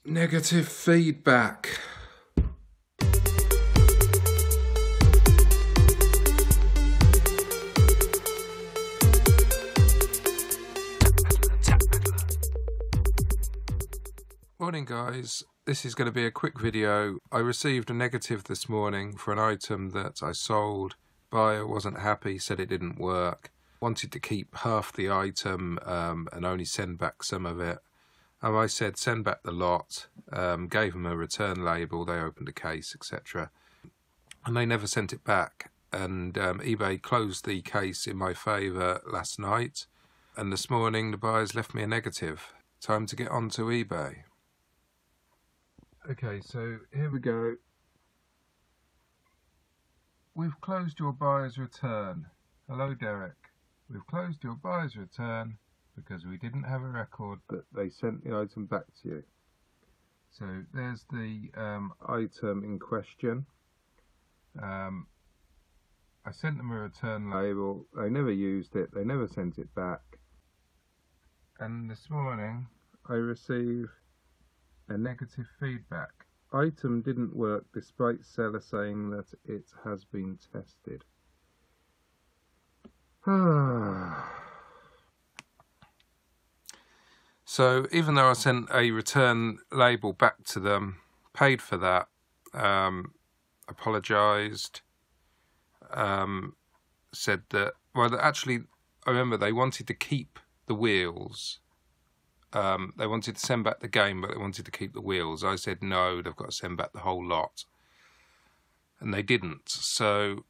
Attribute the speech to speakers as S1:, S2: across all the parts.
S1: Negative feedback. Morning guys, this is going to be a quick video. I received a negative this morning for an item that I sold. Buyer wasn't happy, said it didn't work, wanted to keep half the item and only send back some of it. I said send back the lot, gave them a return label, they opened a case, etc. And they never sent it back. And eBay closed the case in my favour last night. And this morning the buyers left me a negative. Time to get onto eBay. Okay, so here we go. We've closed your buyer's return. Hello, Derek. We've closed your buyer's return because we didn't have a record that they sent the item back to you. So there's the item in question. I sent them a return label. They never used it. They never sent it back. And this morning I received a negative feedback. Item didn't work despite seller saying that it has been tested. So even though I sent a return label back to them, paid for that, apologised, said that, well, actually, I remember they wanted to keep the wheels. They wanted to send back the game, but they wanted to keep the wheels. I said, no, they've got to send back the whole lot. And they didn't. So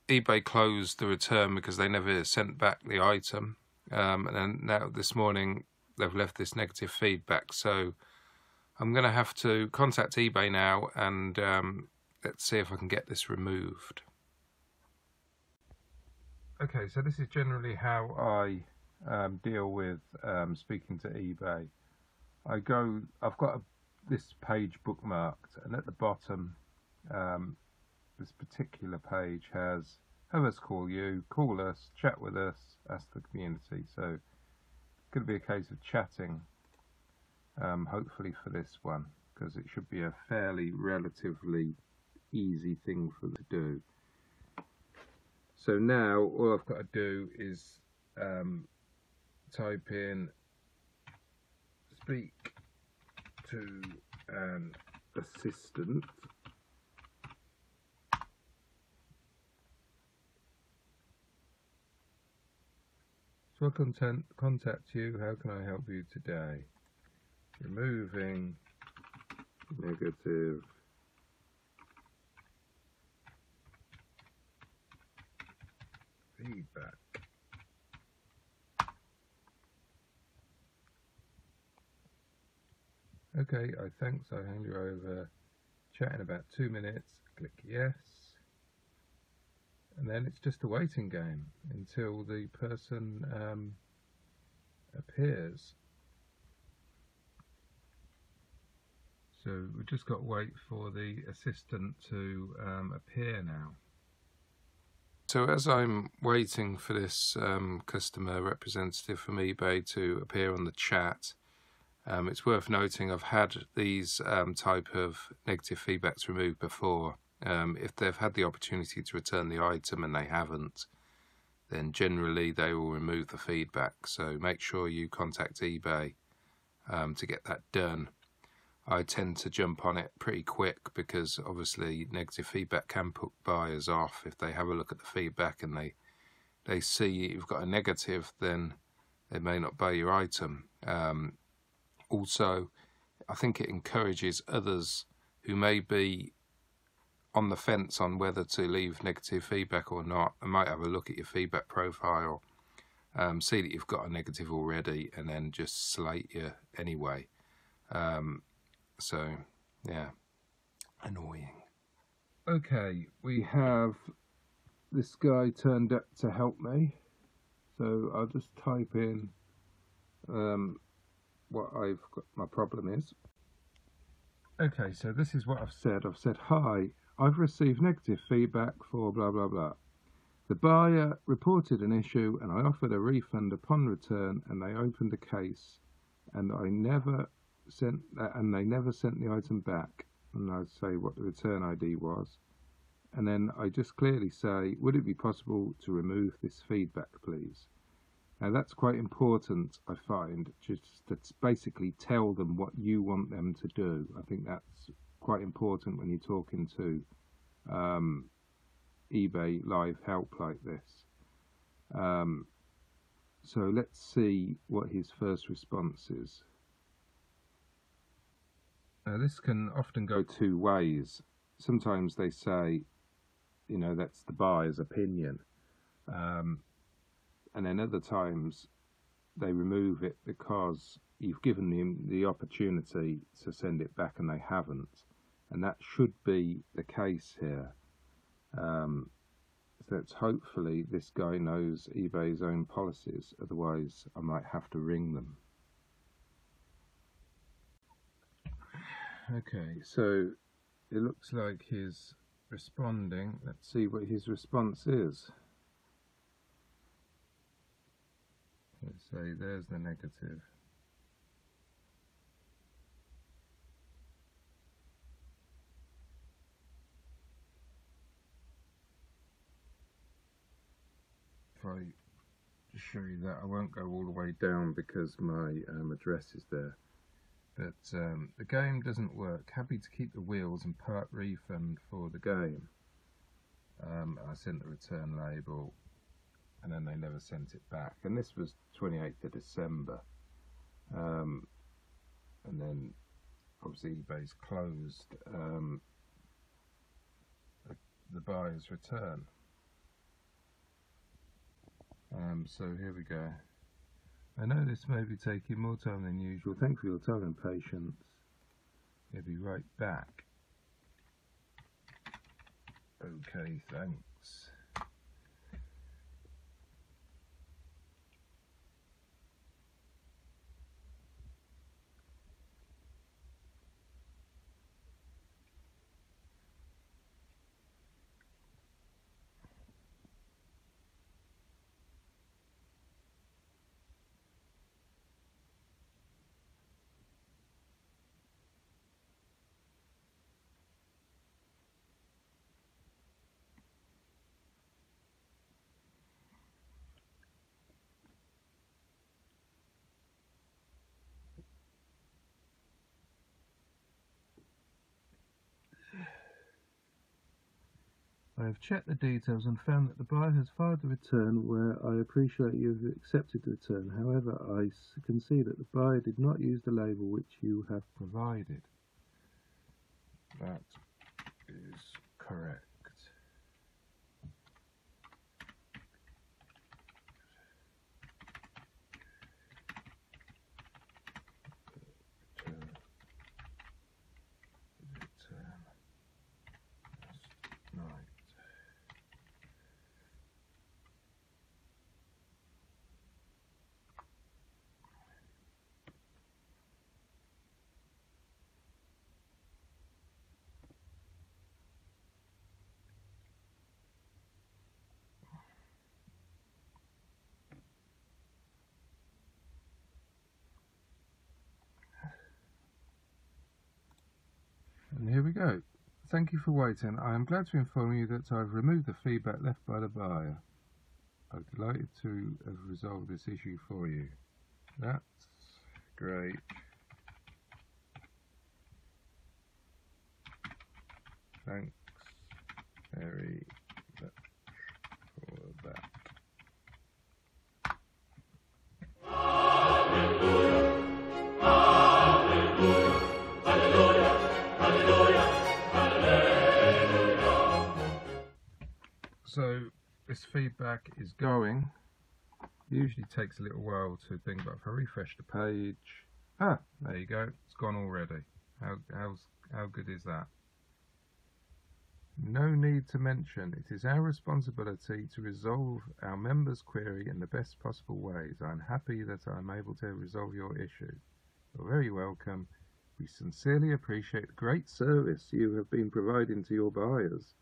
S1: eBay closed the return because they never sent back the item. And then now this morning, they've left this negative feedback. So I'm going to have to contact eBay now and let's see if I can get this removed. Okay, so this is generally how I deal with speaking to eBay. I've got this page bookmarked, and at the bottom this particular page has have us call you, call us, chat with us, ask the community. So it's going to be a case of chatting, hopefully for this one, because it should be a fairly relatively easy thing for them to do. So now all I've got to do is type in speak to an assistant. So I contact you, how can I help you today? Removing negative feedback. Okay, thanks, I hand you over. Chat in about 2 minutes, click yes. And then it's just a waiting game until the person appears. So we've just got to wait for the assistant to appear now. So as I'm waiting for this customer representative from eBay to appear on the chat, it's worth noting I've had these type of negative feedbacks removed before. If they've had the opportunity to return the item and they haven't, then generally they will remove the feedback. So make sure you contact eBay to get that done. I tend to jump on it pretty quick because obviously negative feedback can put buyers off. If they have a look at the feedback and they see you've got a negative, then they may not buy your item. Also, I think it encourages others who may be on the fence on whether to leave negative feedback or not. I might have a look at your feedback profile, see that you've got a negative already, and then just slate you anyway. So, yeah, annoying. Okay, we have this guy turned up to help me. So I'll just type in what my problem is. Okay, so this is what I've said. I've said, hi, I've received negative feedback for blah blah blah. The buyer reported an issue and I offered a refund upon return and they opened a case and I never sent that, and they never sent the item back. And I'd say what the return ID was. And then I just clearly say, would it be possible to remove this feedback, please? Now that's quite important, I find, just to basically tell them what you want them to do. I think that's quite important when you're talking to eBay live help like this. So let's see what his first response is. Now this can often go two ways. Sometimes they say, you know, that's the buyer's opinion. And then other times they remove it because you've given them the opportunity to send it back and they haven't. And that should be the case here. So it's hopefully this guy knows eBay's own policies, otherwise I might have to ring them. Okay, so it looks like he's responding. Let's see what his response is. Let's say there's the negative. If I just show you that, I won't go all the way down because my address is there. But the game doesn't work. Happy to keep the wheels and part refund for the game. I sent the return label, and then they never sent it back. And this was 28th of December. And then obviously eBay's closed the buyer's return. So here we go. I know this may be taking more time than usual. Thanks for your time and patience. He'll be right back. Okay, thanks. I have checked the details and found that the buyer has filed the return where I appreciate you have accepted the return. However, I can see that the buyer did not use the label which you have provided. That is correct. And here we go. Thank you for waiting. I am glad to inform you that I've removed the feedback left by the buyer. I'm delighted to have resolved this issue for you. That's great. Thanks very much for that. So this feedback is going. It usually takes a little while to think, but if I refresh the page, there you go, it's gone already. How good is that? No need to mention, it is our responsibility to resolve our members' query in the best possible ways. I'm happy that I'm able to resolve your issue. You're very welcome. We sincerely appreciate the great service you have been providing to your buyers.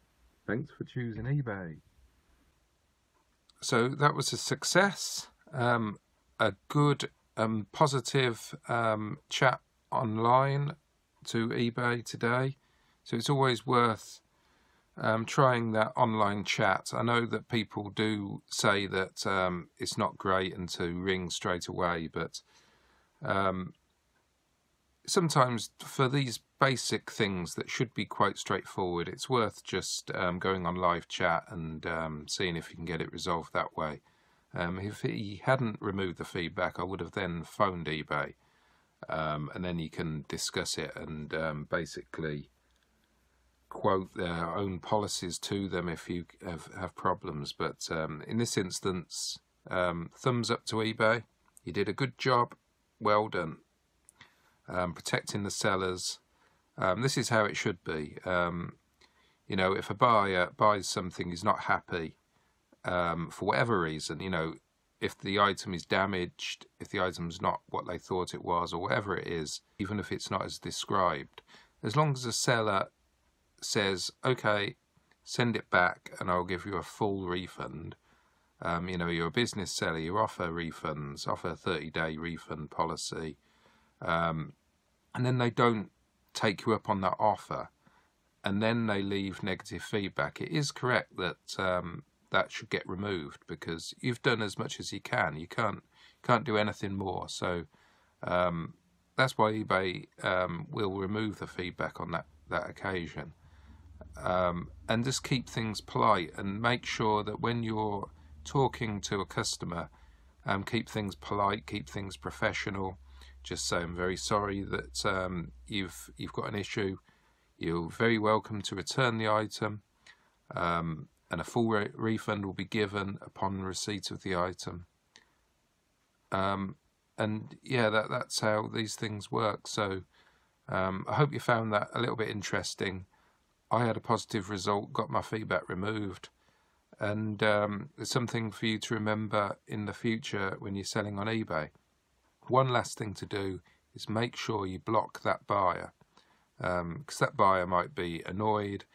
S1: Thanks for choosing eBay. So that was a success, a good, positive chat online to eBay today, so it's always worth trying that online chat. I know that people do say that it's not great and to ring straight away, but sometimes for these basic things that should be quite straightforward, it's worth just going on live chat and seeing if you can get it resolved that way. If he hadn't removed the feedback, I would have then phoned eBay, and then you can discuss it and basically quote their own policies to them if you have problems. But in this instance, thumbs up to eBay. You did a good job. Well done. Protecting the sellers. This is how it should be. You know, if a buyer buys something, he's not happy for whatever reason, you know, if the item is damaged, if the item's not what they thought it was, or whatever it is, even if it's not as described, as long as the seller says, okay, send it back and I'll give you a full refund. You know, you're a business seller, you offer refunds, offer a 30-day refund policy, and then they don't take you up on that offer, and then they leave negative feedback. It is correct that that should get removed, because you've done as much as you can. You can't do anything more. So that's why eBay will remove the feedback on that occasion. And just keep things polite, and make sure that when you're talking to a customer, keep things polite, keep things professional. Just say, I'm very sorry that you've got an issue. You're very welcome to return the item, and a full refund will be given upon receipt of the item. And yeah, that's how these things work. So I hope you found that a little bit interesting. I had a positive result, got my feedback removed, and it's something for you to remember in the future when you're selling on eBay. One last thing to do is make sure you block that buyer, because that buyer might be annoyed.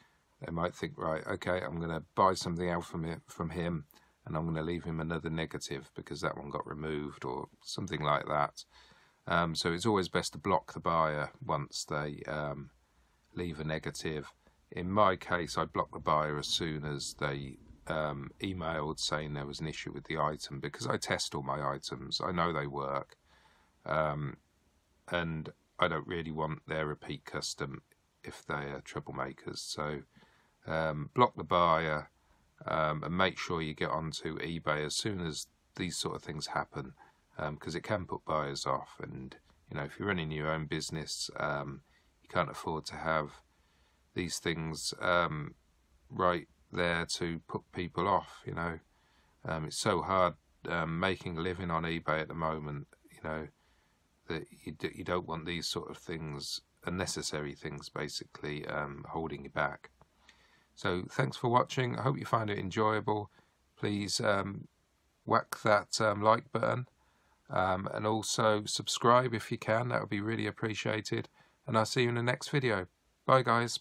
S1: They might think, right, okay, I'm going to buy something else from him, and I'm going to leave him another negative because that one got removed, or something like that. So it's always best to block the buyer once they leave a negative. In my case, I blocked the buyer as soon as they emailed saying there was an issue with the item, because I test all my items. I know they work, and I don't really want their repeat custom if they are troublemakers. So block the buyer, and make sure you get onto eBay as soon as these sort of things happen, because it can put buyers off. And you know, if you're running your own business, you can't afford to have these things right there to put people off. You know, it's so hard making a living on eBay at the moment, you know, that you don't want these sort of things, unnecessary things basically, holding you back. So thanks for watching. I hope you find it enjoyable. Please whack that like button, and also subscribe if you can. That would be really appreciated, and I'll see you in the next video. Bye guys.